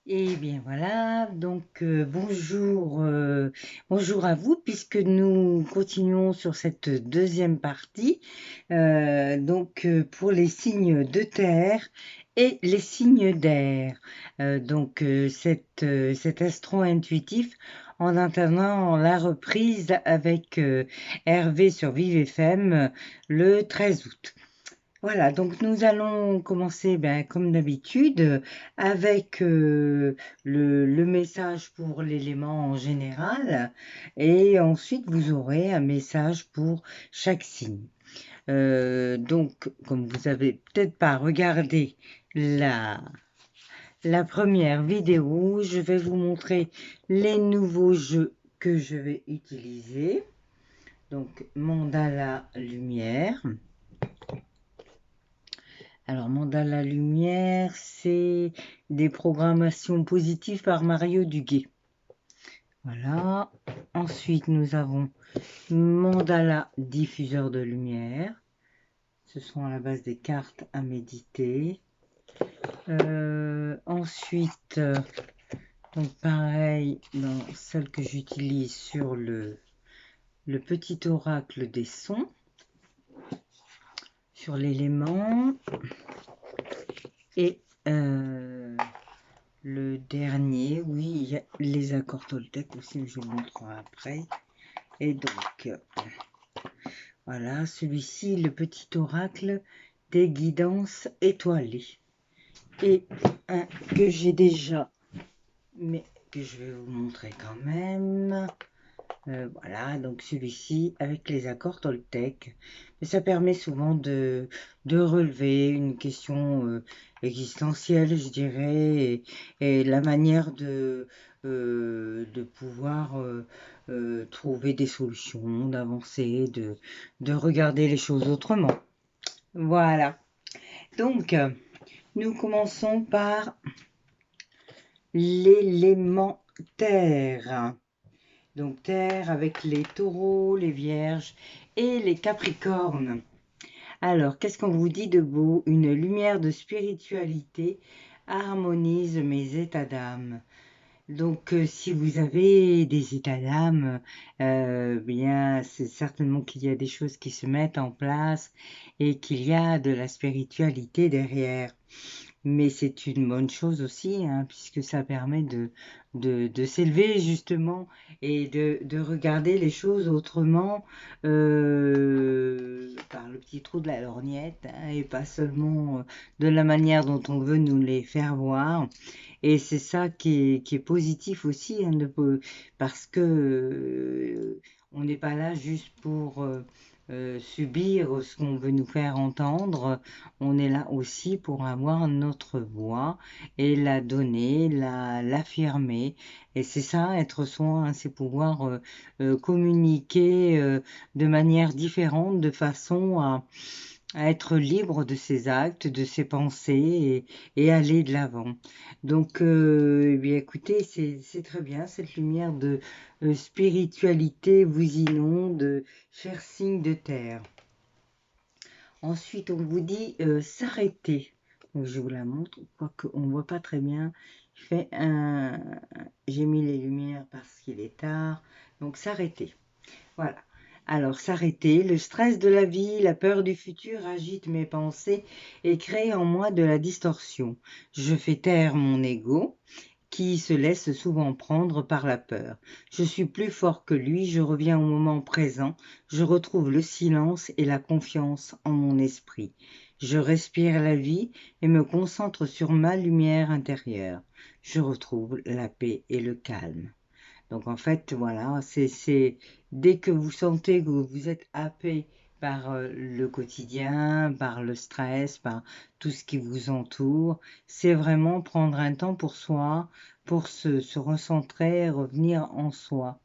Et bien voilà, donc bonjour à vous puisque nous continuons sur cette deuxième partie, pour les signes de terre et les signes d'air. Cet astro-intuitif en attendant la reprise avec Hervé sur Vive FM le 13 août. Voilà, donc nous allons commencer comme d'habitude avec le message pour l'élément en général et ensuite vous aurez un message pour chaque signe. Comme vous avez peut-être pas regardé la, la première vidéo, je vais vous montrer les nouveaux jeux que je vais utiliser. Donc, mandala lumière. Alors, Mandala Lumière, c'est des programmations positives par Mario Duguay. Voilà. Ensuite, nous avons Mandala Diffuseur de lumière. Ce sont à la base des cartes à méditer. Ensuite, donc pareil, dans celle que j'utilise sur le petit oracle des sons, sur l'élément. Et le dernier, oui, il y a les accords Toltec aussi, je vous montrerai après. Et donc, voilà, celui-ci, le petit oracle des guidances étoilées. Et un que j'ai déjà, mais que je vais vous montrer quand même. Voilà, donc celui-ci avec les accords Toltec. Mais ça permet souvent de relever une question existentielle, je dirais, et la manière de pouvoir trouver des solutions, d'avancer, de regarder les choses autrement. Voilà. Donc, nous commençons par l'élément terre. Donc terre avec les taureaux, les vierges et les capricornes. Alors, qu'est-ce qu'on vous dit de beau? Une lumière de spiritualité harmonise mes états d'âme. Donc, si vous avez des états d'âme, bien, c'est certainement qu'il y a des choses qui se mettent en place et qu'il y a de la spiritualité derrière. Mais c'est une bonne chose aussi, hein, puisque ça permet de s'élever justement et de regarder les choses autrement par le petit trou de la lorgnette, hein, et pas seulement de la manière dont on veut nous les faire voir. Et c'est ça qui est positif aussi, hein, parce que on n'est pas là juste pour subir ce qu'on veut nous faire entendre. On est là aussi pour avoir notre voix et la donner, l'affirmer. Et c'est ça, être soi, hein, c'est pouvoir communiquer de manière différente, de façon à être libre de ses actes, de ses pensées et aller de l'avant. Donc, eh bien, écoutez, c'est très bien, cette lumière de spiritualité vous inonde, cher signe de terre. Ensuite, on vous dit s'arrêter. Donc, je vous la montre, quoique on ne voit pas très bien. J'ai mis les lumières parce qu'il est tard. Donc, s'arrêter. Voilà. Alors, s'arrêter. Le stress de la vie, la peur du futur agite mes pensées et crée en moi de la distorsion. Je fais taire mon ego qui se laisse souvent prendre par la peur. Je suis plus fort que lui, je reviens au moment présent, je retrouve le silence et la confiance en mon esprit. Je respire la vie et me concentre sur ma lumière intérieure. Je retrouve la paix et le calme. Donc en fait, voilà, c'est dès que vous sentez que vous êtes happé par le quotidien, par le stress, par tout ce qui vous entoure, c'est vraiment prendre un temps pour soi, pour se recentrer, revenir en soi.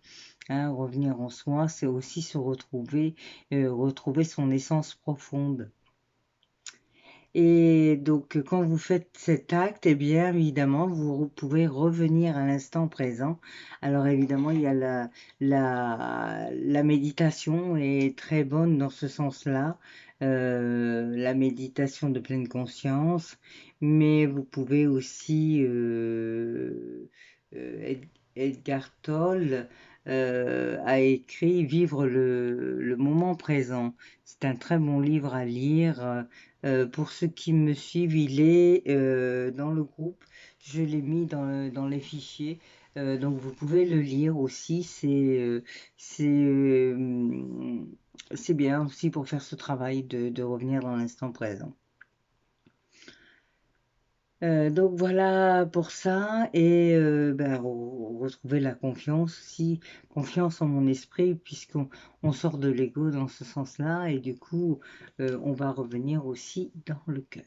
Hein, revenir en soi, c'est aussi se retrouver, retrouver son essence profonde. Et donc, quand vous faites cet acte, eh bien, évidemment, vous pouvez revenir à l'instant présent. Alors, évidemment, il y a la méditation est très bonne dans ce sens-là, la méditation de pleine conscience, mais vous pouvez aussi, Edgar Tolle a écrit Vivre le moment présent. C'est un très bon livre à lire. Pour ceux qui me suivent, il est dans le groupe. Je l'ai mis dans les fichiers. Donc vous pouvez le lire aussi. C'est bien aussi pour faire ce travail de revenir dans l'instant présent. Donc voilà pour ça et ben, retrouver la confiance aussi, confiance en mon esprit puisqu'on sort de l'ego dans ce sens-là et du coup on va revenir aussi dans le cœur.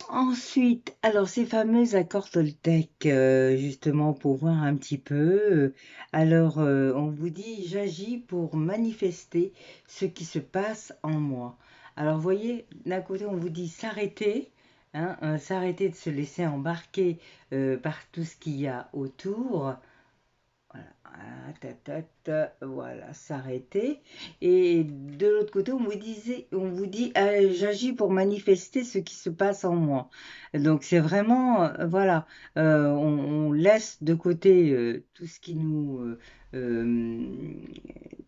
Ensuite, alors ces fameux accords Toltec, justement pour voir un petit peu, alors on vous dit j'agis pour manifester ce qui se passe en moi. Alors vous voyez, d'un côté on vous dit s'arrêter, hein, s'arrêter de se laisser embarquer par tout ce qu'il y a autour. Voilà, voilà, s'arrêter. Et de l'autre côté, on vous dit, j'agis pour manifester ce qui se passe en moi. Donc c'est vraiment, voilà, on laisse de côté tout ce qui euh,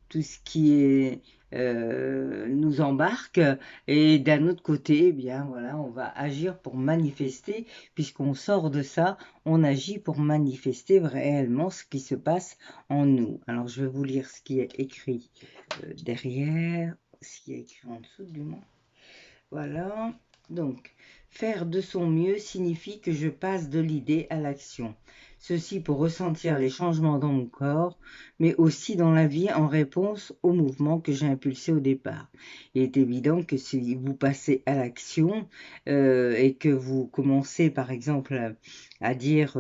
tout ce qui est nous embarque, et d'un autre côté, eh bien voilà, on va agir pour manifester, puisqu'on sort de ça, on agit pour manifester réellement ce qui se passe en nous. Alors, je vais vous lire ce qui est écrit derrière, ce qui est écrit en dessous du moins. Voilà. Donc, faire de son mieux signifie que je passe de l'idée à l'action. Ceci pour ressentir les changements dans mon corps, mais aussi dans la vie en réponse au mouvement que j'ai impulsé au départ. Il est évident que si vous passez à l'action et que vous commencez par exemple à dire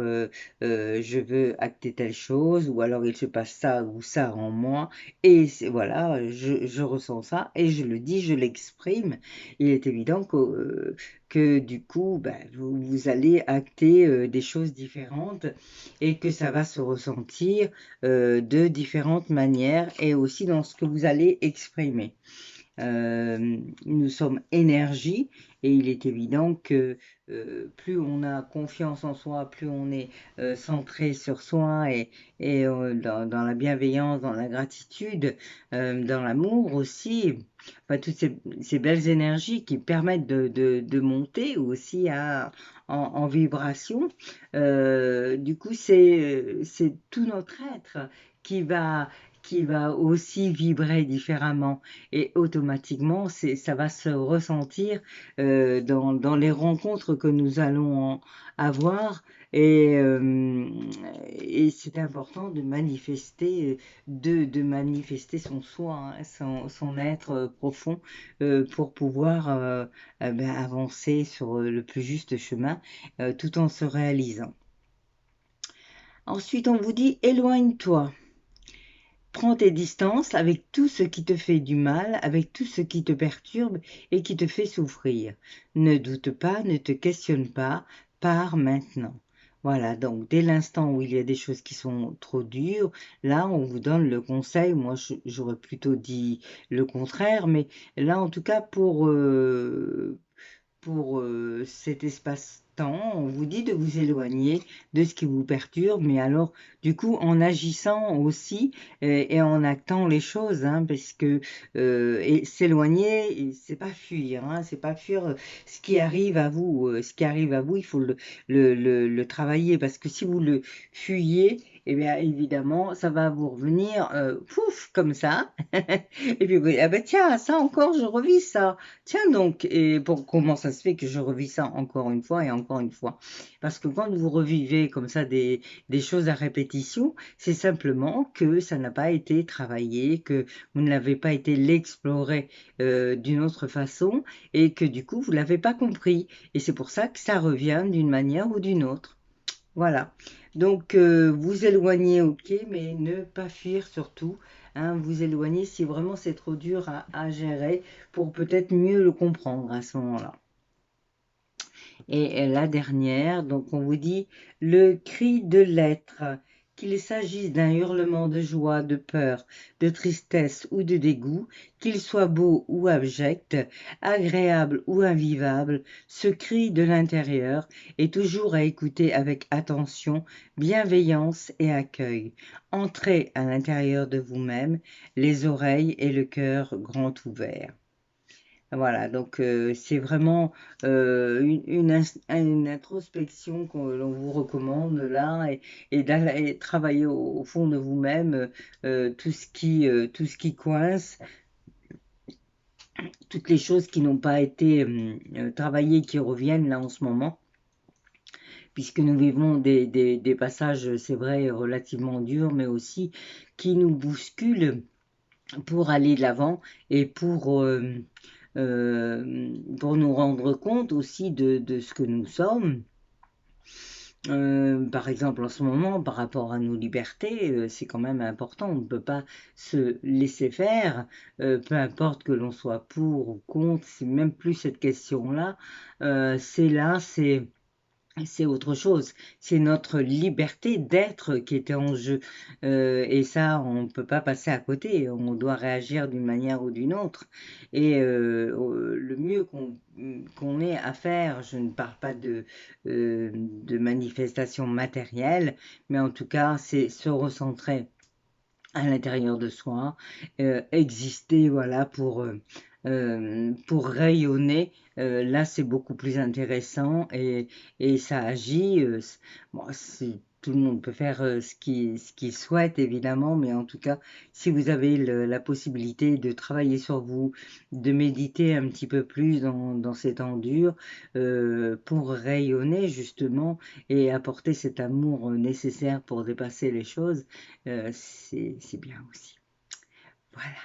je veux acter telle chose, ou alors il se passe ça ou ça en moi, et voilà, je ressens ça et je le dis, je l'exprime, il est évident que du coup, ben, vous allez acter des choses différentes et que ça va se ressentir de différentes manières et aussi dans ce que vous allez exprimer. Nous sommes énergie et il est évident que plus on a confiance en soi, plus on est centré sur soi et dans la bienveillance, dans la gratitude, dans l'amour aussi, enfin, toutes ces belles énergies qui permettent de monter aussi en vibration. Du coup, c'est tout notre être qui va qui va aussi vibrer différemment et automatiquement ça va se ressentir dans les rencontres que nous allons avoir et c'est important de manifester manifester son soi, hein, son être profond pour pouvoir ben, avancer sur le plus juste chemin tout en se réalisant. Ensuite, on vous dit éloigne-toi. Prends tes distances avec tout ce qui te fait du mal, avec tout ce qui te perturbe et qui te fait souffrir. Ne doute pas, ne te questionne pas, pars maintenant. Voilà, donc dès l'instant où il y a des choses qui sont trop dures, là on vous donne le conseil, moi j'aurais plutôt dit le contraire, mais là en tout cas pour cet espace-temps, on vous dit de vous éloigner de ce qui vous perturbe, mais alors du coup en agissant aussi et en actant les choses, hein, parce que et s'éloigner, c'est pas fuir, hein, c'est pas fuir ce qui arrive à vous, ce qui arrive à vous, il faut le travailler, parce que si vous le fuyez, eh bien évidemment, ça va vous revenir pouf comme ça, et puis ah ben tiens, ça encore, je revis ça. Tiens donc, et pour comment ça se fait que je revis ça encore une fois et encore une fois? Parce que quand vous revivez comme ça des choses à répétition, c'est simplement que ça n'a pas été travaillé, que vous n'avez pas été l'explorer d'une autre façon et que du coup vous l'avez pas compris. Et c'est pour ça que ça revient d'une manière ou d'une autre. Voilà. Donc, vous éloigner, ok, mais ne pas fuir surtout. Hein, vous éloigner si vraiment c'est trop dur à gérer pour peut-être mieux le comprendre à ce moment-là. Et la dernière, donc on vous dit le cri de l'être. qu'il s'agisse d'un hurlement de joie, de peur, de tristesse ou de dégoût, qu'il soit beau ou abject, agréable ou invivable, ce cri de l'intérieur est toujours à écouter avec attention, bienveillance et accueil. Entrez à l'intérieur de vous-même, les oreilles et le cœur grand ouverts. Voilà, donc c'est vraiment une introspection que l'on vous recommande là et travailler au fond de vous-même tout ce qui coince, toutes les choses qui n'ont pas été travaillées, qui reviennent là en ce moment, puisque nous vivons des passages, c'est vrai, relativement durs, mais aussi qui nous bousculent pour aller de l'avant et pour nous rendre compte aussi de ce que nous sommes. Par exemple, en ce moment, par rapport à nos libertés, c'est quand même important. On ne peut pas se laisser faire, peu importe que l'on soit pour ou contre, c'est même plus cette question-là. C'est là, c'est autre chose. C'est notre liberté d'être qui était en jeu. Et ça, on ne peut pas passer à côté. On doit réagir d'une manière ou d'une autre. Et le mieux qu'on ait à faire, je ne parle pas de manifestations matérielles, mais en tout cas, c'est se recentrer à l'intérieur de soi, exister, voilà, pour rayonner. Là, c'est beaucoup plus intéressant et ça agit. Bon, tout le monde peut faire ce qu'il souhaite, évidemment, mais en tout cas, si vous avez la possibilité de travailler sur vous, de méditer un petit peu plus dans ces temps durs, pour rayonner, justement, et apporter cet amour nécessaire pour dépasser les choses, c'est bien aussi. Voilà,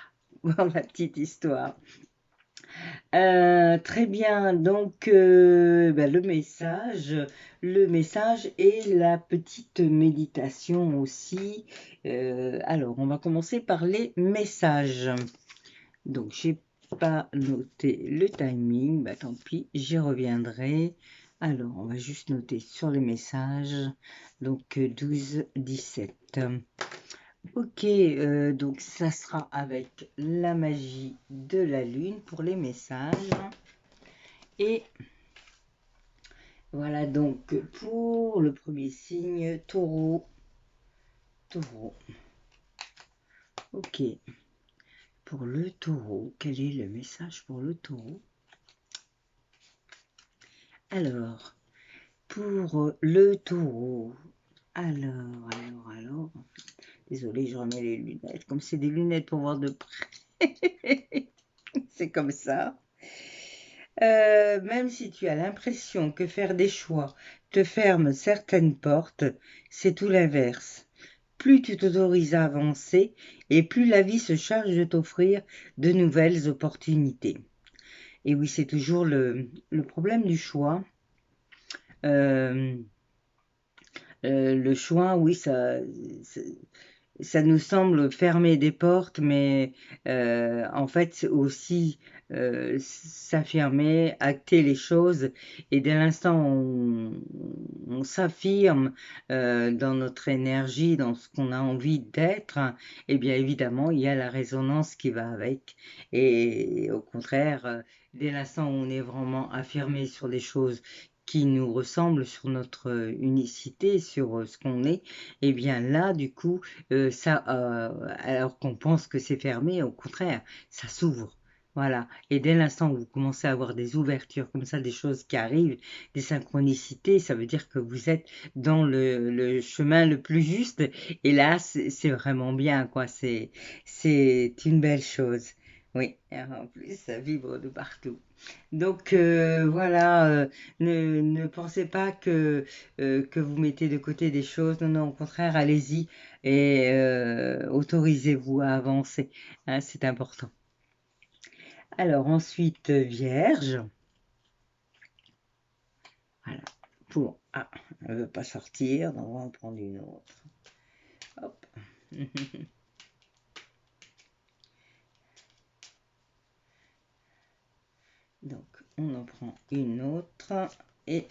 pour la petite histoire. Très bien, donc le message et la petite méditation aussi. Alors, on va commencer par les messages. Donc, j'ai pas noté le timing, bah tant pis, j'y reviendrai. Alors, on va juste noter sur les messages. Donc, 12-17. Ok, donc ça sera avec la magie de la lune pour les messages. Et voilà donc pour le premier signe, taureau. Taureau. Ok, pour le taureau, quel est le message pour le taureau? Alors, pour le taureau, alors, désolée, je remets les lunettes, comme c'est des lunettes pour voir de près, c'est comme ça. Même si tu as l'impression que faire des choix te ferme certaines portes, c'est tout l'inverse. Plus tu t'autorises à avancer et plus la vie se charge de t'offrir de nouvelles opportunités. Et oui, c'est toujours le problème du choix. Euh, le choix, oui, ça nous semble fermer des portes, mais en fait, c'est aussi s'affirmer, acter les choses. Et dès l'instant où on s'affirme dans notre énergie, dans ce qu'on a envie d'être, eh bien évidemment, il y a la résonance qui va avec. Et au contraire, dès l'instant où on est vraiment affirmé sur des choses qui nous ressemblent, sur notre unicité, sur ce qu'on est, et bien là, du coup, alors qu'on pense que c'est fermé, au contraire, ça s'ouvre. Voilà. Et dès l'instant où vous commencez à avoir des ouvertures comme ça, des choses qui arrivent, des synchronicités, ça veut dire que vous êtes dans le chemin le plus juste. Et là, c'est vraiment bien, quoi. C'est une belle chose. Oui. Et en plus, ça vibre de partout. Donc voilà, ne pensez pas que vous mettez de côté des choses. Non, non, au contraire, allez-y et autorisez-vous à avancer. Hein, c'est important. Alors ensuite, Vierge. Voilà. Ah, elle ne veut pas sortir, donc on va en prendre une autre. Hop. Donc, on en prend une autre et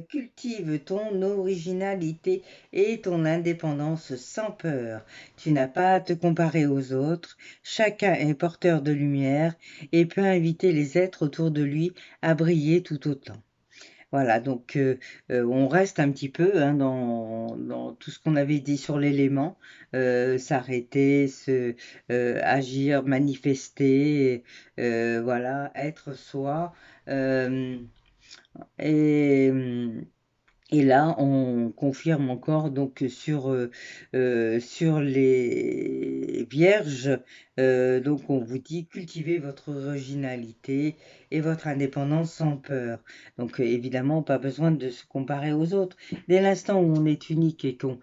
Cultive ton originalité et ton indépendance sans peur. Tu n'as pas à te comparer aux autres. Chacun est porteur de lumière et peut inviter les êtres autour de lui à briller tout autant. Voilà, on reste un petit peu hein, dans tout ce qu'on avait dit sur l'élément, s'arrêter, agir, manifester, voilà, être soi. euh, et, et là, on confirme encore sur les vierges. Donc, on vous dit cultivez votre originalité et votre indépendance sans peur. Donc, évidemment, pas besoin de se comparer aux autres. Dès l'instant où on est unique et qu'on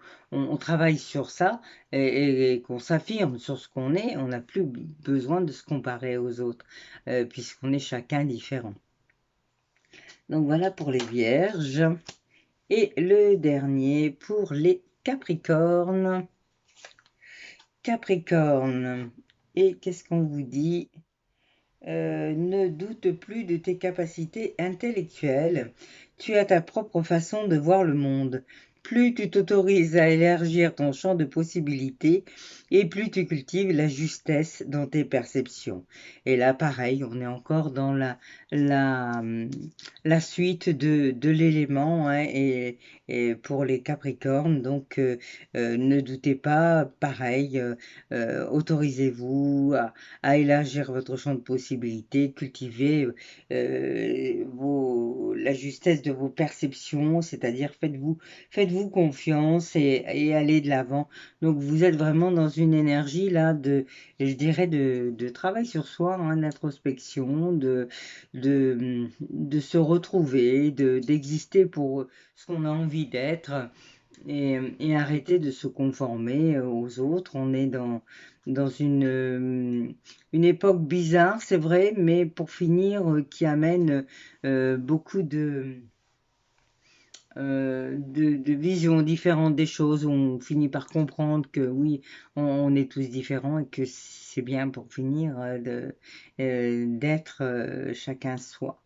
travaille sur ça et qu'on s'affirme sur ce qu'on est, on n'a plus besoin de se comparer aux autres, puisqu'on est chacun différent. Donc, voilà pour les vierges. Et le dernier pour les Capricornes. Capricorne. Et qu'est-ce qu'on vous dit? Ne doute plus de tes capacités intellectuelles. Tu as ta propre façon de voir le monde. Plus tu t'autorises à élargir ton champ de possibilités et plus tu cultives la justesse dans tes perceptions. Et là, pareil, on est encore dans la, la suite de l'élément hein, et pour les Capricornes. Ne doutez pas, pareil, autorisez-vous à élargir votre champ de possibilités, cultiver la justesse de vos perceptions, c'est-à-dire faites-vous confiance et allez de l'avant. Donc vous êtes vraiment dans une énergie là je dirais de travail sur soi, hein, d'introspection, de se retrouver, d'exister pour ce qu'on a envie d'être et arrêter de se conformer aux autres. On est dans une époque bizarre, c'est vrai, mais pour finir, qui amène beaucoup de visions différentes des choses, où on finit par comprendre que oui, on est tous différents et que c'est bien pour finir d'être chacun soi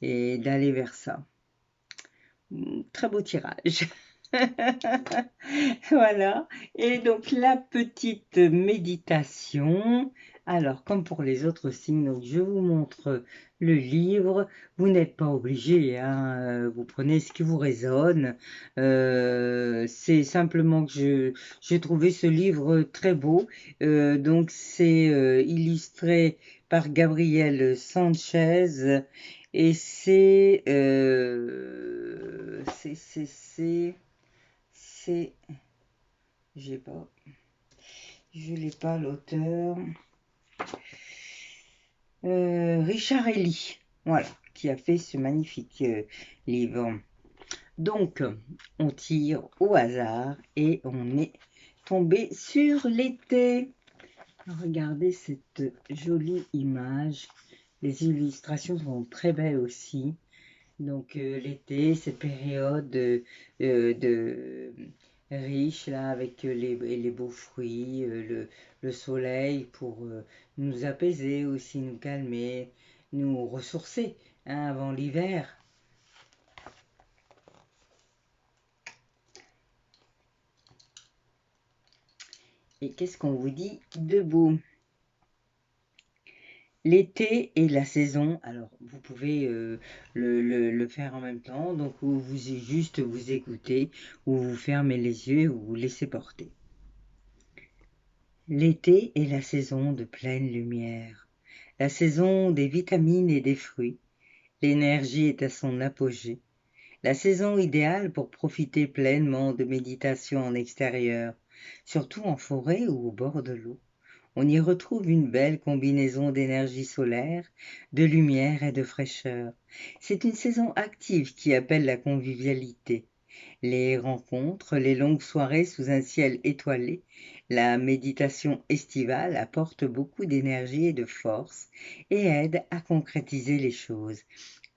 et d'aller vers ça. Très beau tirage. Voilà. Et donc la petite méditation. Alors, comme pour les autres signes, donc, je vous montre le livre. Vous n'êtes pas obligé, hein, vous prenez ce qui vous résonne. C'est simplement que j'ai trouvé ce livre très beau. C'est illustré par Gabriel Sanchez et c'est, j'ai pas, je l'ai pas l'auteur, Richard Elie, voilà, qui a fait ce magnifique livre. Donc, on tire au hasard et on est tombé sur l'été. Regardez cette jolie image. Les illustrations sont très belles aussi. Donc l'été, cette période de riche là avec les beaux fruits, le soleil pour nous apaiser aussi, nous calmer, nous ressourcer hein, avant l'hiver. Et qu'est-ce qu'on vous dit de beau? L'été est la saison, alors vous pouvez le faire en même temps, donc juste vous écoutez, ou vous fermez les yeux, ou vous laissez porter. L'été est la saison de pleine lumière, la saison des vitamines et des fruits. L'énergie est à son apogée, la saison idéale pour profiter pleinement de méditation en extérieur, surtout en forêt ou au bord de l'eau. On y retrouve une belle combinaison d'énergie solaire, de lumière et de fraîcheur. C'est une saison active qui appelle la convivialité. Les rencontres, les longues soirées sous un ciel étoilé, la méditation estivale apporte beaucoup d'énergie et de force et aide à concrétiser les choses,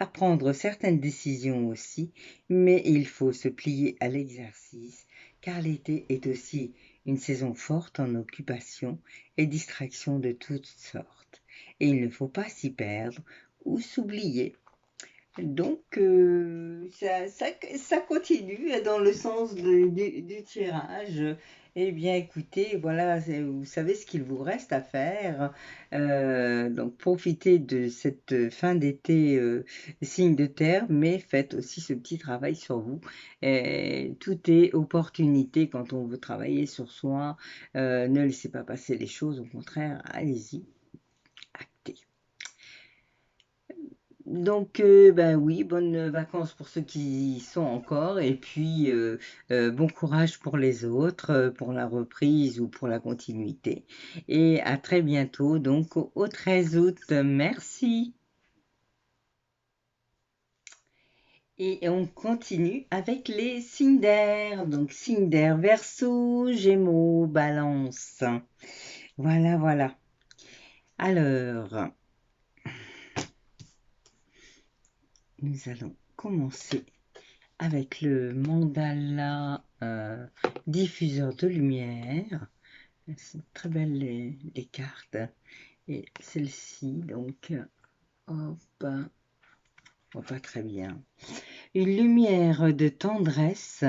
à prendre certaines décisions aussi, mais il faut se plier à l'exercice car l'été est aussi une saison forte en occupations et distractions de toutes sortes, et il ne faut pas s'y perdre ou s'oublier. Donc, ça continue dans le sens du tirage. Eh bien, écoutez, voilà, vous savez ce qu'il vous reste à faire. Donc, profitez de cette fin d'été signe de terre, mais faites aussi ce petit travail sur vous. Tout est opportunité quand on veut travailler sur soi. Ne laissez pas passer les choses, au contraire, allez-y, actez. Donc, ben oui, bonnes vacances pour ceux qui y sont encore, et puis bon courage pour les autres, pour la reprise ou pour la continuité. Et à très bientôt, donc au 13 août. Merci. Et on continue avec les signes d'air. Donc, signes d'air, Verseau, Gémeaux, Balance. Voilà, voilà. Alors, nous allons commencer avec le mandala diffuseur de lumière. Elles sont très belles les cartes. Et celle-ci, donc, hop, on voit pas très bien. Une lumière de tendresse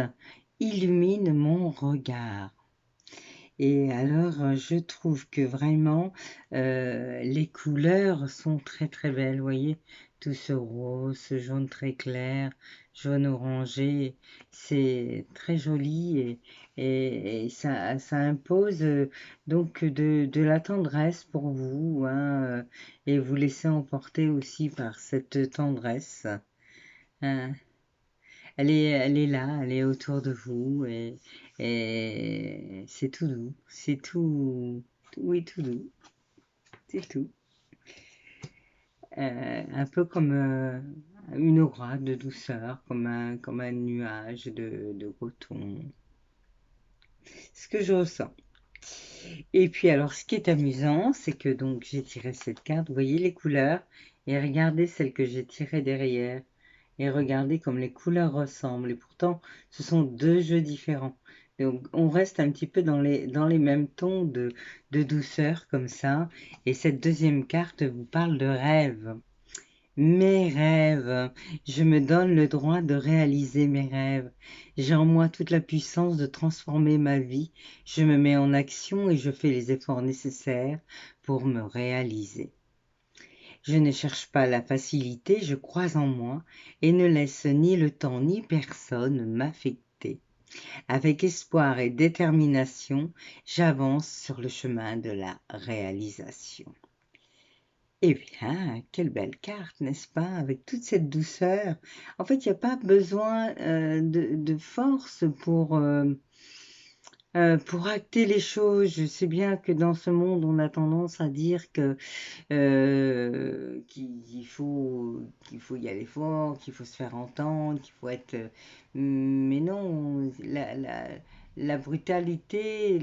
illumine mon regard. Et alors, je trouve que vraiment, les couleurs sont très très belles. Vous voyez, tout ce rose, ce jaune très clair, jaune orangé, c'est très joli et ça impose donc de la tendresse pour vous, hein, et vous laissez emporter aussi par cette tendresse, hein. Elle est là, elle est autour de vous et c'est tout doux, c'est oui, tout doux, c'est tout. Un peu comme une aura de douceur, comme un nuage de coton. Ce que je ressens. Et puis alors, ce qui est amusant, c'est que donc j'ai tiré cette carte, vous voyez les couleurs, et regardez celle que j'ai tirée derrière. Et regardez comme les couleurs ressemblent. Et pourtant, ce sont deux jeux différents. Donc, on reste un petit peu dans les mêmes tons de douceur comme ça. Et cette deuxième carte vous parle de rêves. Mes rêves. Je me donne le droit de réaliser mes rêves. J'ai en moi toute la puissance de transformer ma vie. Je me mets en action et je fais les efforts nécessaires pour me réaliser. Je ne cherche pas la facilité, je crois en moi et ne laisse ni le temps ni personne m'affecter. Avec espoir et détermination, j'avance sur le chemin de la réalisation. Eh bien, quelle belle carte, n'est-ce pas? Avec toute cette douceur. En fait, il n'y a pas besoin de force pour acter les choses. Je sais bien que dans ce monde, on a tendance à dire que qu'il faut y aller fort, qu'il faut se faire entendre, qu'il faut être... mais non, la brutalité,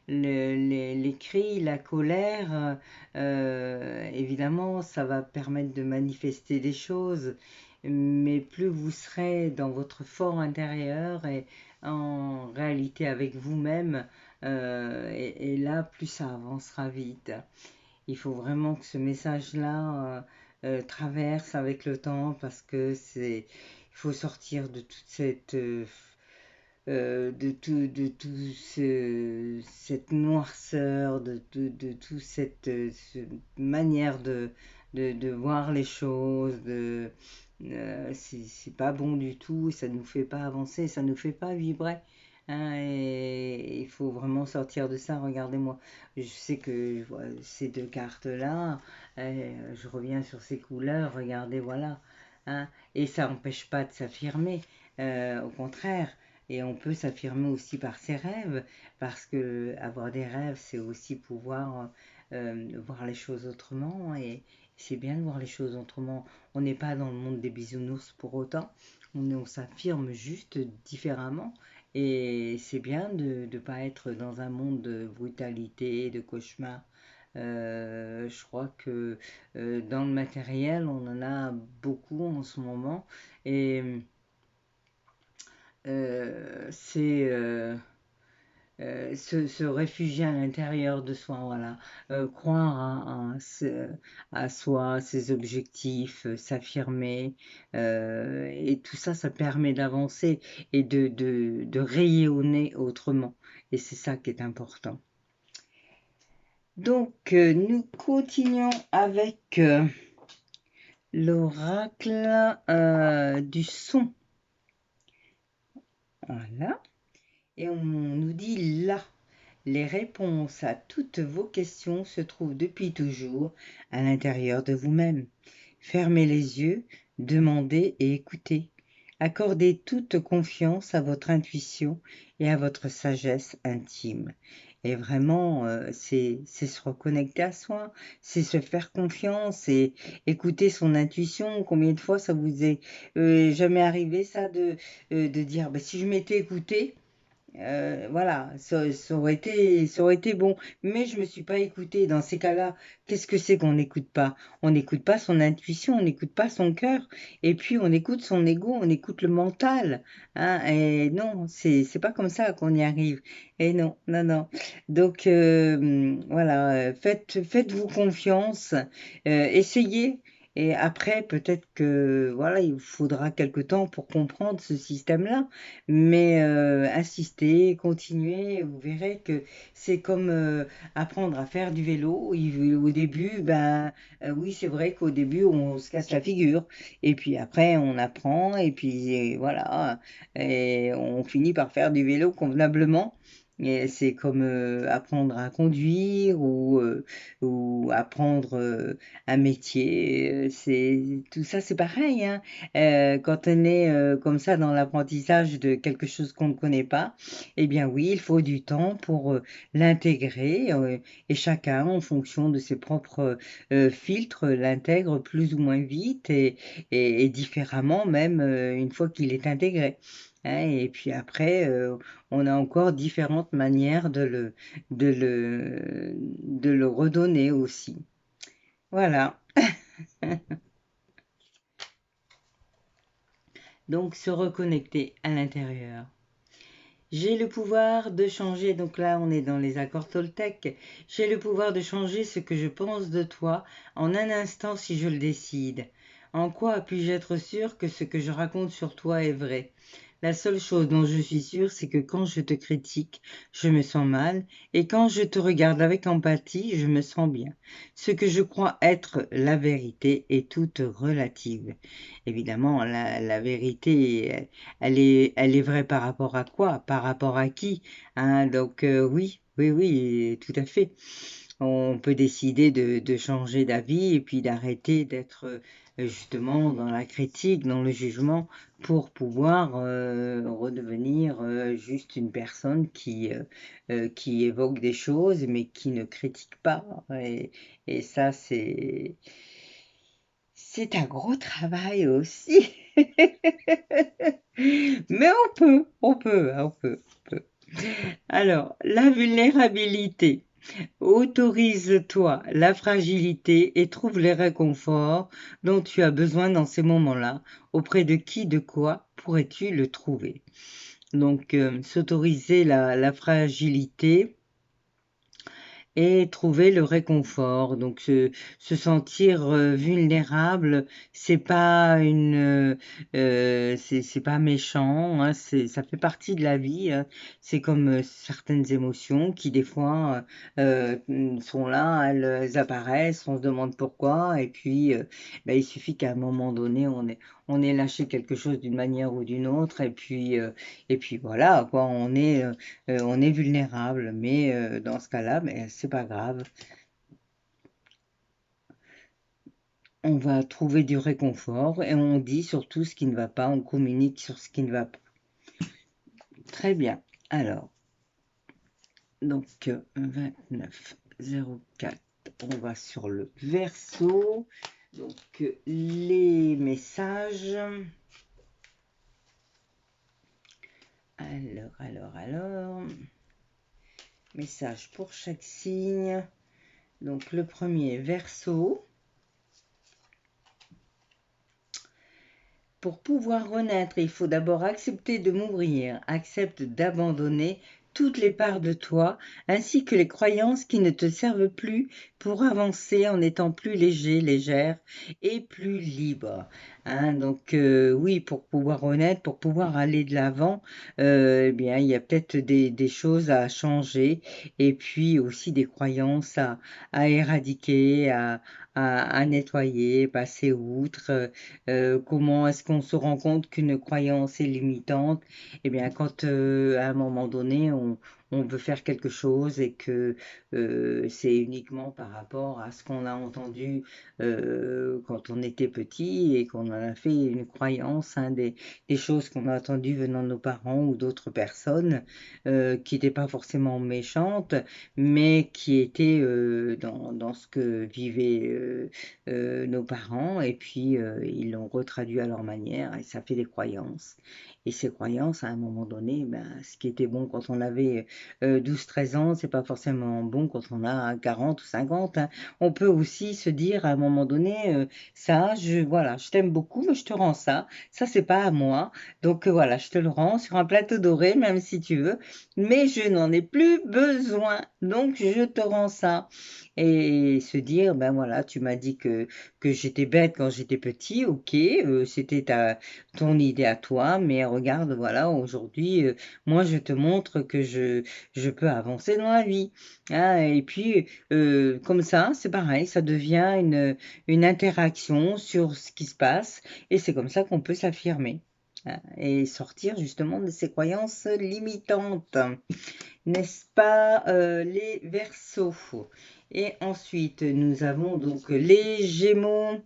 les cris, la colère, évidemment, ça va permettre de manifester des choses, mais plus vous serez dans votre fort intérieur et en réalité avec vous-même, et là, plus ça avancera vite. Il faut vraiment que ce message-là traverse avec le temps parce que il faut sortir de toute cette noirceur, de toute cette manière de voir les choses, c'est pas bon du tout, ça nous fait pas avancer, ça nous fait pas vibrer, hein, et il faut vraiment sortir de ça. Regardez-moi, je sais que ces deux cartes-là, je reviens sur ces couleurs, regardez, voilà, hein, et ça n'empêche pas de s'affirmer, au contraire. Et on peut s'affirmer aussi par ses rêves, parce que avoir des rêves, c'est aussi pouvoir voir les choses autrement, et c'est bien de voir les choses autrement. On n'est pas dans le monde des bisounours pour autant, on s'affirme juste différemment, et c'est bien de ne pas être dans un monde de brutalité, de cauchemar. Je crois que dans le matériel, on en a beaucoup en ce moment, et c'est se réfugier à l'intérieur de soi, voilà. Croire à soi, ses objectifs, s'affirmer, et tout ça, ça permet d'avancer et de rayonner autrement. Et c'est ça qui est important. Donc, nous continuons avec l'oracle du son. Voilà. Et on nous dit là. Les réponses à toutes vos questions se trouvent depuis toujours à l'intérieur de vous-même. Fermez les yeux, demandez et écoutez. Accordez toute confiance à votre intuition et à votre sagesse intime. Et vraiment, c'est se reconnecter à soi, c'est se faire confiance et écouter son intuition. Combien de fois ça vous est jamais arrivé ça de dire, bah, si je m'étais écouté, voilà, ça aurait été bon, mais je me suis pas écoutée. Dans ces cas-là, qu'est-ce que c'est qu'on n'écoute pas? On n'écoute pas son intuition, on n'écoute pas son cœur, et puis on écoute son ego, on écoute le mental, hein, et non, c'est pas comme ça qu'on y arrive. Et non, non, non. Donc voilà, faites-vous confiance, essayez. Et après, peut-être que voilà, il vous faudra quelque temps pour comprendre ce système-là. Mais insistez, continuez, vous verrez que c'est comme apprendre à faire du vélo. Au début, ben oui, c'est vrai qu'au début, on se casse la figure. Et puis après, on apprend, et puis voilà, et on finit par faire du vélo convenablement. Et c'est comme apprendre à conduire ou apprendre un métier. Tout ça, c'est pareil, hein. Quand on est comme ça dans l'apprentissage de quelque chose qu'on ne connaît pas, eh bien oui, il faut du temps pour l'intégrer, et chacun, en fonction de ses propres filtres, l'intègre plus ou moins vite et différemment même une fois qu'il est intégré. Hein. Et puis après, on a encore différentes manières de le redonner aussi. Voilà. Donc se reconnecter à l'intérieur. J'ai le pouvoir de changer, donc là on est dans les accords Toltec, j'ai le pouvoir de changer ce que je pense de toi en un instant si je le décide. En quoi puis-je être sûr que ce que je raconte sur toi est vrai? La seule chose dont je suis sûre, c'est que quand je te critique, je me sens mal, et quand je te regarde avec empathie, je me sens bien. Ce que je crois être la vérité est toute relative. Évidemment, la vérité, elle est vraie par rapport à quoi? Par rapport à qui? Hein, donc oui, oui, oui, tout à fait. On peut décider de changer d'avis et puis d'arrêter d'être justement dans la critique, dans le jugement, pour pouvoir redevenir juste une personne qui évoque des choses mais qui ne critique pas. Et ça, c'est un gros travail aussi. Mais on peut, on peut. Alors, la vulnérabilité. Autorise-toi la fragilité et trouve les réconforts dont tu as besoin dans ces moments-là. Auprès de qui, de quoi pourrais-tu le trouver? Donc, s'autoriser la fragilité et trouver le réconfort. Donc se sentir vulnérable, c'est pas c'est pas méchant, hein, ça fait partie de la vie. Hein. C'est comme certaines émotions qui des fois sont là, elles apparaissent, on se demande pourquoi, et puis ben, il suffit qu'à un moment donné on ait lâché quelque chose d'une manière ou d'une autre, et puis voilà quoi, on est vulnérable, mais dans ce cas-là, mais c'est pas grave. On va trouver du réconfort et on dit surtout ce qui ne va pas, on communique sur ce qui ne va pas. Très bien. Alors, donc 2904, on va sur le verso. Donc les messages. Alors. Message pour chaque signe. Donc le premier, verso. Pour pouvoir renaître, il faut d'abord accepter de mourir, accepte d'abandonner toutes les parts de toi, ainsi que les croyances qui ne te servent plus pour avancer en étant plus léger, légère et plus libre. Hein, donc oui, pour pouvoir honnête, pour pouvoir aller de l'avant, eh bien, il y a peut-être des choses à changer et puis aussi des croyances à éradiquer, à nettoyer, passer outre. Comment est-ce qu'on se rend compte qu'une croyance est limitante? Eh bien, quand à un moment donné, on veut faire quelque chose et que c'est uniquement par rapport à ce qu'on a entendu quand on était petit et qu'on en a fait une croyance, hein, des choses qu'on a entendues venant de nos parents ou d'autres personnes qui n'étaient pas forcément méchantes, mais qui étaient dans ce que vivaient nos parents et puis ils l'ont retraduit à leur manière et ça fait des croyances. Et ces croyances, à un moment donné, ben, ce qui était bon quand on avait 12-13 ans, c'est pas forcément bon quand on a 40 ou 50. Hein. On peut aussi se dire à un moment donné, ça, voilà, je t'aime beaucoup, mais je te rends ça. Ça, c'est pas à moi. Donc voilà, je te le rends sur un plateau doré, même si tu veux, mais je n'en ai plus besoin. Donc je te rends ça. Et se dire, ben voilà, tu m'as dit que j'étais bête quand j'étais petit, ok, c'était ton idée à toi, mais regarde, voilà, aujourd'hui, moi, je te montre que je peux avancer dans la vie. Hein, et puis, comme ça, c'est pareil, ça devient une interaction sur ce qui se passe, et c'est comme ça qu'on peut s'affirmer. Hein, et sortir justement de ces croyances limitantes, n'est-ce pas, les Verseaux? Et ensuite, nous avons donc les Gémeaux.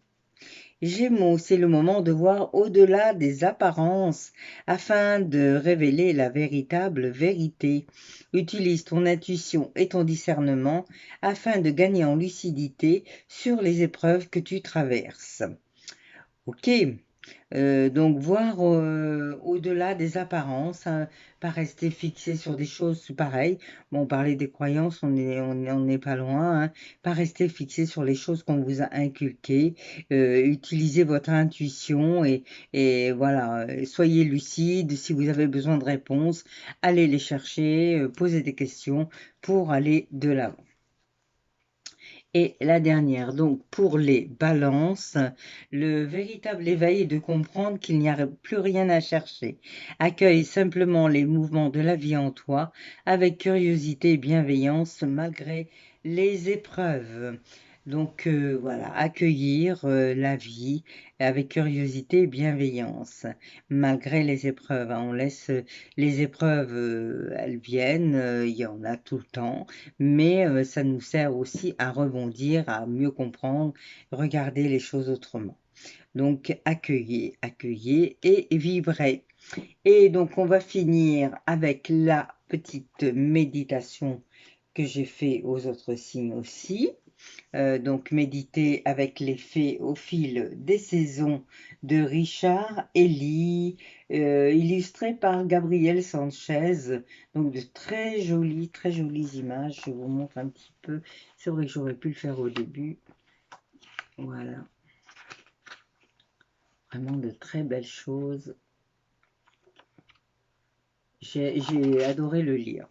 Gémeaux, c'est le moment de voir au-delà des apparences afin de révéler la véritable vérité. Utilise ton intuition et ton discernement afin de gagner en lucidité sur les épreuves que tu traverses. Ok, donc voir au-delà des apparences, hein, pas rester fixé sur des choses pareilles. Bon, on parlait des croyances, on n'est pas loin, hein, pas rester fixé sur les choses qu'on vous a inculquées. Utilisez votre intuition et voilà, soyez lucide. Si vous avez besoin de réponses, allez les chercher, posez des questions pour aller de l'avant. Et la dernière, donc pour les balances, le véritable éveil est de comprendre qu'il n'y a plus rien à chercher. Accueille simplement les mouvements de la vie en toi avec curiosité et bienveillance malgré les épreuves. Donc voilà, accueillir la vie avec curiosité et bienveillance malgré les épreuves. Hein. On laisse les épreuves, elles viennent, il y en a tout le temps mais ça nous sert aussi à rebondir, à mieux comprendre, regarder les choses autrement. Donc accueillez, accueillez et vibrez. Et donc on va finir avec la petite méditation que j'ai fait aux autres signes aussi. Donc méditer avec les fées au fil des saisons de Richard Elie, illustré par Gabriel Sanchez. Donc de très jolies images. Je vous montre un petit peu. C'est vrai que j'aurais pu le faire au début. Voilà. Vraiment de très belles choses. J'ai adoré le lire.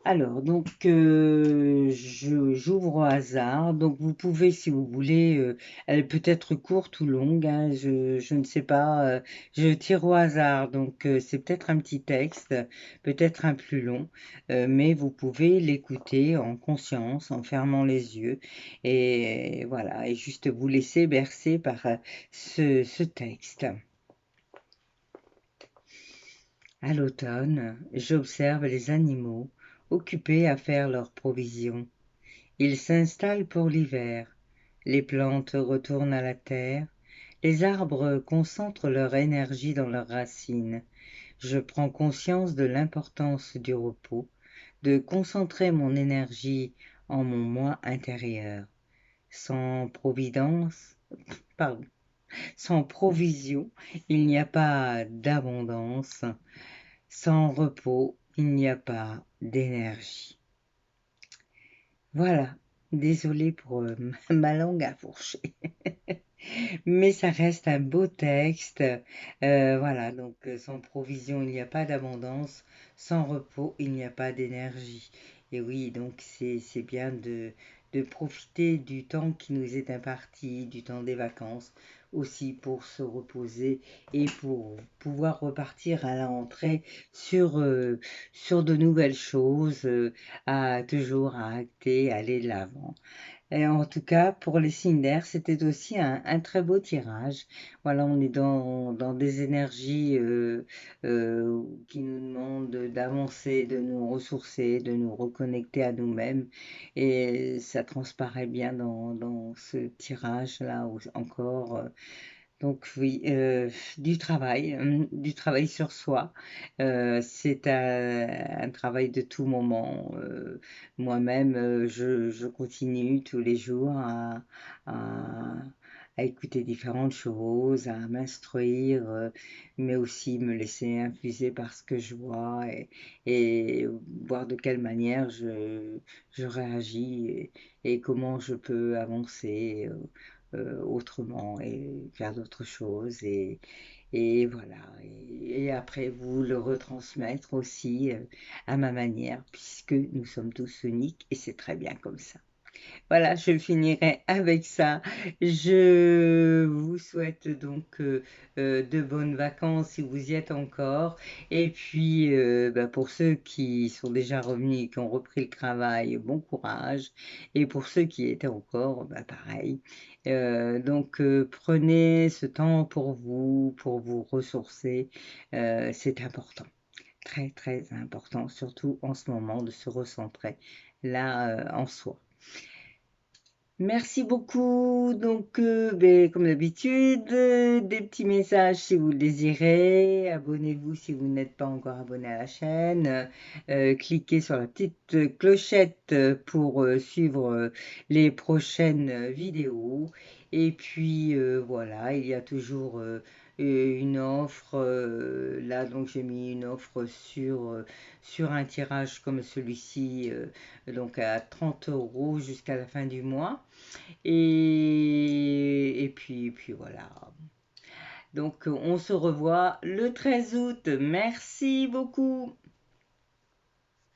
Alors, donc, j'ouvre au hasard. Donc, vous pouvez, si vous voulez, elle peut être courte ou longue, hein, je ne sais pas. Je tire au hasard. Donc, c'est peut-être un petit texte, peut-être un plus long, mais vous pouvez l'écouter en conscience, en fermant les yeux. Et voilà, et juste vous laisser bercer par ce texte. À l'automne, j'observe les animaux occupés à faire leurs provisions. Ils s'installent pour l'hiver. Les plantes retournent à la terre. Les arbres concentrent leur énergie dans leurs racines. Je prends conscience de l'importance du repos, de concentrer mon énergie en mon moi intérieur. Sans providence, pardon, sans provision, il n'y a pas d'abondance. Sans repos, il n'y a pas d'énergie. Voilà, Désolée pour ma langue à fourcher. Mais ça reste un beau texte. Voilà, donc sans provision, il n'y a pas d'abondance. Sans repos, il n'y a pas d'énergie. Et oui, donc c'est bien de profiter du temps qui nous est imparti, du temps des vacances, aussi pour se reposer et pour pouvoir repartir à la rentrée sur, sur de nouvelles choses, à toujours à acter, aller de l'avant. Et en tout cas, pour les signes d'air, c'était aussi un très beau tirage. Voilà, on est dans des énergies qui nous demandent d'avancer, de nous ressourcer, de nous reconnecter à nous-mêmes. Et ça transparaît bien dans ce tirage-là encore. Donc oui, du travail sur soi. C'est un travail de tout moment. Moi-même, je continue tous les jours à, à écouter différentes choses, à m'instruire, mais aussi me laisser infuser par ce que je vois et voir de quelle manière je réagis et comment je peux avancer. Autrement et faire d'autres choses et voilà et après vous le retransmettre aussi à ma manière puisque nous sommes tous uniques et c'est très bien comme ça. Voilà, je finirai avec ça. Je vous souhaite donc de bonnes vacances si vous y êtes encore. Et puis, bah, pour ceux qui sont déjà revenus et qui ont repris le travail, bon courage. Et pour ceux qui étaient encore, bah, pareil. Donc, prenez ce temps pour vous ressourcer. C'est important, très, très important, surtout en ce moment, de se recentrer là en soi. Merci beaucoup. Donc, ben, comme d'habitude, des petits messages si vous le désirez. Abonnez-vous si vous n'êtes pas encore abonné à la chaîne. Cliquez sur la petite clochette pour suivre les prochaines vidéos. Et puis, voilà, il y a toujours une offre. Là, donc, j'ai mis une offre sur un tirage comme celui-ci, donc à 30 € jusqu'à la fin du mois. Et puis voilà. Donc on se revoit le 13 août. Merci beaucoup.